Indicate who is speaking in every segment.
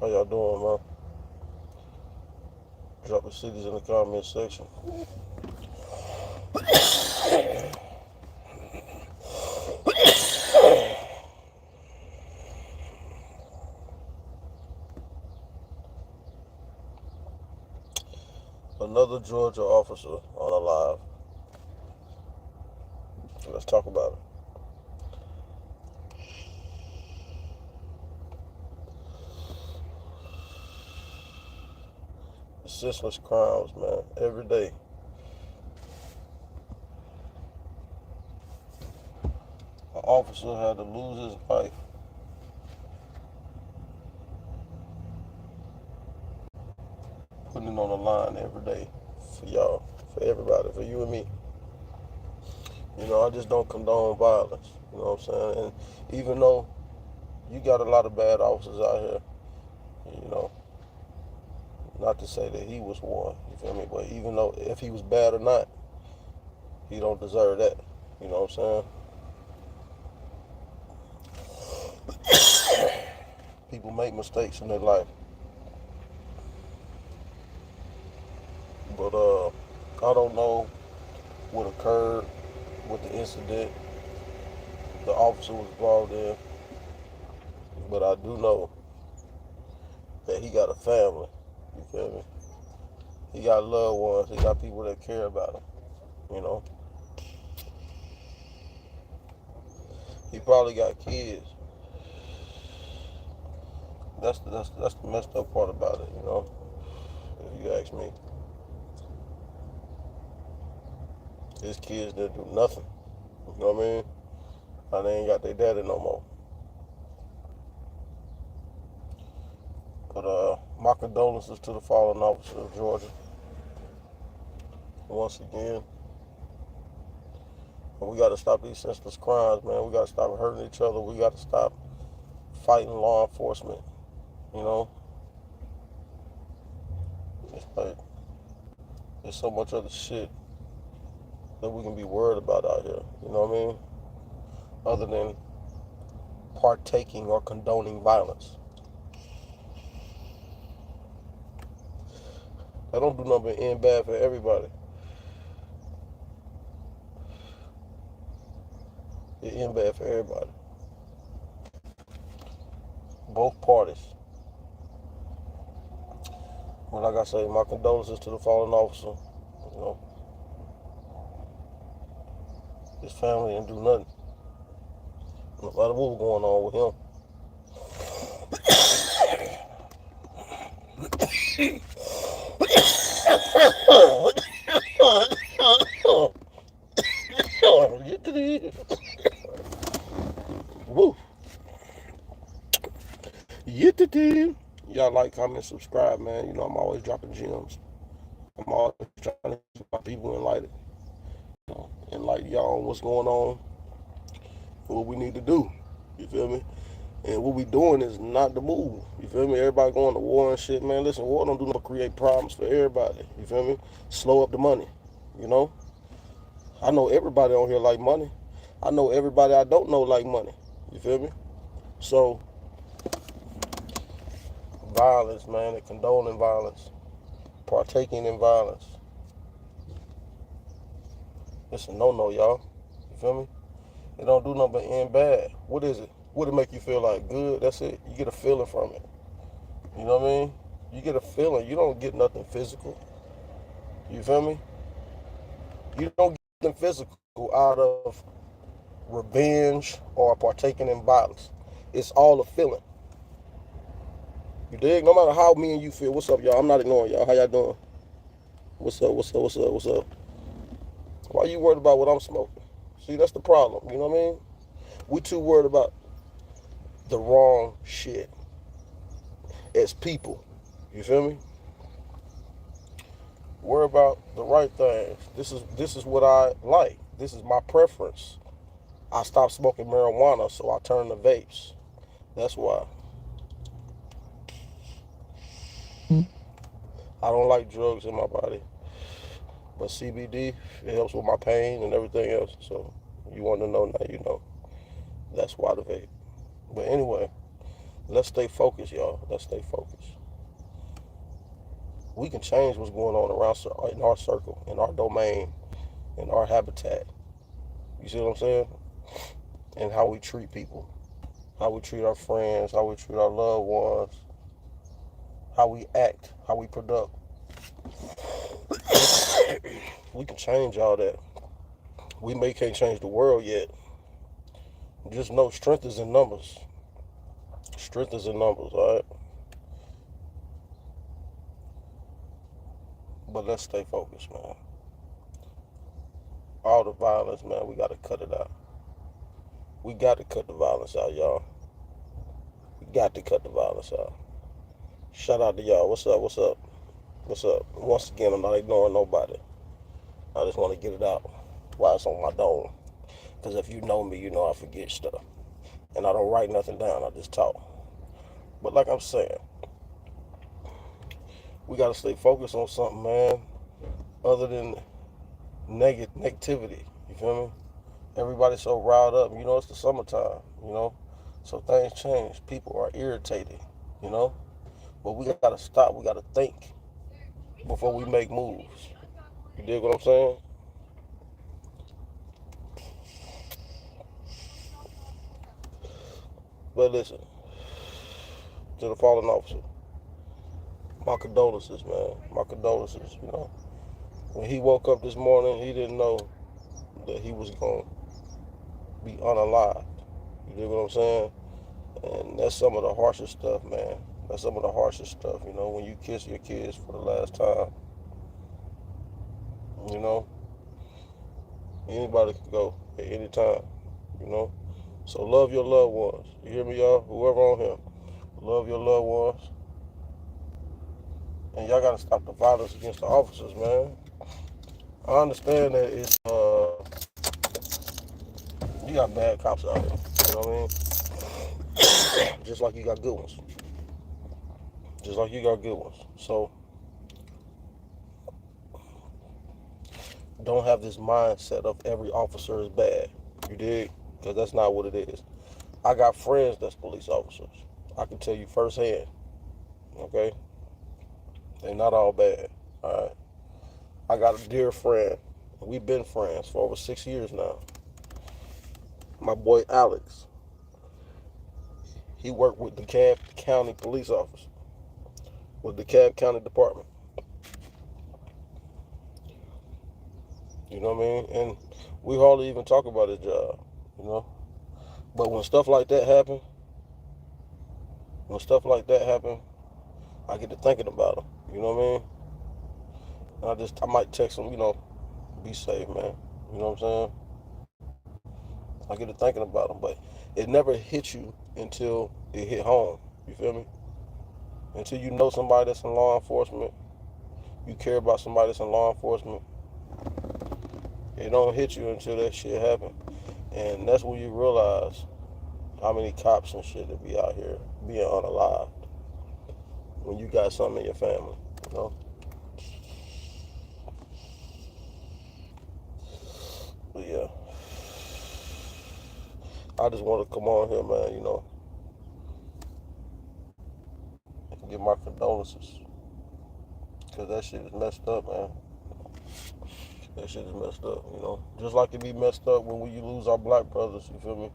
Speaker 1: How y'all doing, man? Drop the cities in the comment section. Another Georgia officer unalived. Let's talk about it. Senseless crimes, man. Every day. An officer had to lose his life putting it on the line every day for y'all, for everybody, for you and me. You know, I just don't condone violence. You know what I'm saying? And even though you got a lot of bad officers out here, you know, not to say that he was one, you feel me? But even though if he was bad or not, he don't deserve that. You know what I'm saying? People make mistakes in their life. But I don't know what occurred with the incident the officer was involved in, but I do know that he got a family. You feel me? He got loved ones. He got people that care about him. You know, he probably got kids. That's the messed up part about it. You know, if you ask me, his kids didn't do nothing. You know what I mean? And they ain't got their daddy no more. But my condolences to the fallen officer of Georgia. Once again, we got to stop these senseless crimes, man. We got to stop hurting each other. We got to stop fighting law enforcement. You know, it's like there's so much other shit that we can be worried about out here. You know what I mean? Other than partaking or condoning violence. That don't do nothing but end bad for everybody. It end bad for everybody. Both parties. But like I say, my condolences to the fallen officer. You know, his family didn't do nothing. No matter what was going on with him. Woo. Y'all like, comment, subscribe, man. You know I'm always dropping gems. I'm always trying to keep my people enlightened. You know, enlighten y'all on what's going on, what we need to do. You feel me? And what we doing is not the move. You feel me? Everybody going to war and shit, man. Listen, war don't do nothing but create problems for everybody. You feel me? Slow up the money. You know? I know everybody on here like money. I know everybody I don't know like money. You feel me? So, violence, man, and condoning violence, partaking in violence. It's a no-no, y'all. You feel me? It don't do nothing but end bad. What is it? What it make you feel like? Good? That's it. You get a feeling from it. You know what I mean? You get a feeling. You don't get nothing physical. You feel me? You don't get nothing physical out of revenge or partaking in violence. It's all a feeling. You dig? No matter how me and you feel. What's up, y'all? I'm not ignoring y'all. How y'all doing? What's up? What's up? What's up? What's up? Why you worried about what I'm smoking? See, that's the problem. You know what I mean? We too worried about the wrong shit as people. You feel me? Worry about the right things. This is what I like. This is my preference. I stopped smoking marijuana, so I turned to vapes. That's why. I don't like drugs in my body. But CBD, it helps with my pain and everything else. So you want to know now, you know. That's why the vape. But anyway, Let's stay focused, y'all. Let's stay focused. We can change what's going on around in our circle, in our domain, in our habitat. You see what I'm saying? And how we treat people, how we treat our friends, how we treat our loved ones, how we act, how we product. We can change all that. We may can't change the world yet. Just know strength is in numbers. Strength is in numbers, all right? But let's stay focused, man. All the violence, man, we got to cut it out. We got to cut the violence out, y'all. We got to cut the violence out. Shout out to y'all. What's up? What's up? What's up? Once again, I'm not ignoring nobody. I just want to get it out while it's on my dome. Because if you know me, you know I forget stuff. And I don't write nothing down. I just talk. But like I'm saying, we got to stay focused on something, man, other than negativity. You feel me? Everybody's so riled up. You know, it's the summertime, you know? So things change. People are irritated, you know? But we got to stop. We got to think before we make moves. You dig what I'm saying? But listen, to the fallen officer, my condolences, man. My condolences, you know. When he woke up this morning, he didn't know that he was going to be unalived. You dig what I'm saying? And that's some of the harshest stuff, man. That's some of the harshest stuff, you know, when you kiss your kids for the last time. You know, anybody can go at any time, you know. So love your loved ones. You hear me, y'all? Whoever on here, love your loved ones. And y'all got to stop the violence against the officers, man. I understand that you got bad cops out here. You know what I mean? Just like you got good ones. Just like you got good ones. So don't have this mindset of every officer is bad. You dig? Because that's not what it is. I got friends that's police officers. I can tell you firsthand. Okay? They're not all bad. All right? I got a dear friend. We've been friends for over 6 years now. My boy Alex. He worked with the DeKalb County Police Office. With the DeKalb County Department. You know what I mean? And we hardly even talk about his job. You know? But when stuff like that happen, I get to thinking about him. You know what I mean? And I might text him, you know, be safe, man. You know what I'm saying? I get to thinking about him, but it never hit you until it hit home. You feel me? Until you know somebody that's in law enforcement, you care about somebody that's in law enforcement, it don't hit you until that shit happen. And that's when you realize how many cops and shit that be out here being unalived when you got something in your family, you know? But yeah, I just want to come on here, man, you know, and give my condolences. Because that shit is messed up, man. That shit is messed up, you know. Just like it be messed up when we lose our black brothers, you feel me?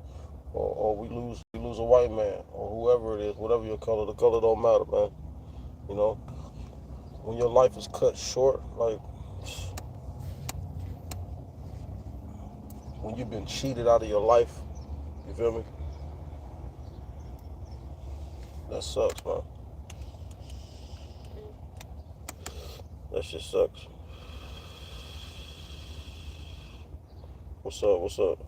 Speaker 1: Or we lose a white man, or whoever it is, whatever your color, the color don't matter, man. You know, when your life is cut short, like when you've been cheated out of your life, you feel me? That sucks, man. That shit sucks. What's up? What's up?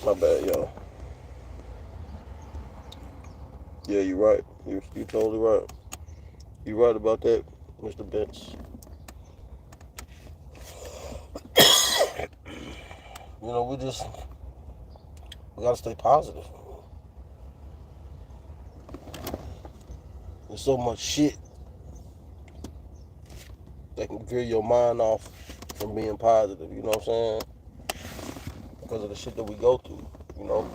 Speaker 1: My bad, y'all. Yeah, you're right. You're totally right. You're right about that, Mr. Benz. You know, we gotta stay positive. There's so much shit that can veer your mind off from being positive, you know what I'm saying? Because of the shit that we go through, you know?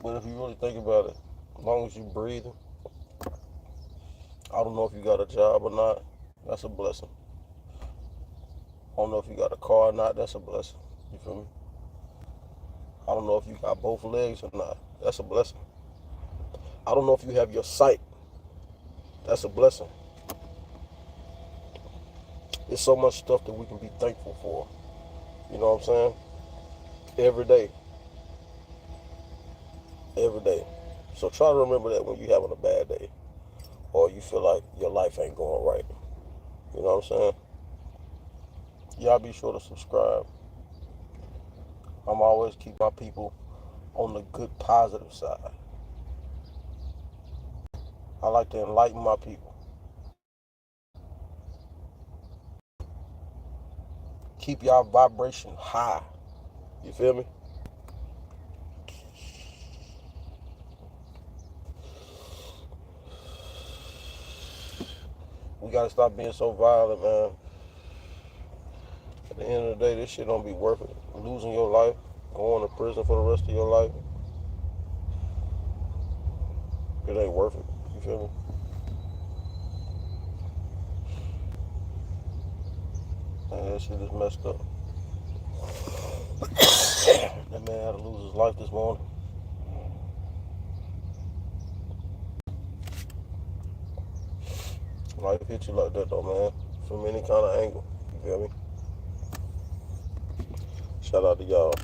Speaker 1: But if you really think about it, as long as you breathing, I don't know if you got a job or not, that's a blessing. I don't know if you got a car or not, that's a blessing. You feel me? I don't know if you got both legs or not, that's a blessing. I don't know if you have your sight, that's a blessing. There's so much stuff that we can be thankful for. You know what I'm saying? Every day. Every day. So try to remember that when you're having a bad day or you feel like your life ain't going right. You know what I'm saying? Y'all be sure to subscribe. I'm always keep my people on the good, positive side. I like to enlighten my people. Keep y'all vibration high. You feel me? We gotta stop being so violent, man. At the end of the day, this shit don't be worth it. Losing your life, going to prison for the rest of your life, it ain't worth it. You feel me? Man, that shit is messed up. That man had to lose his life this morning. Life hit you like that though, man. From any kind of angle. You feel me? Shout out to y'all.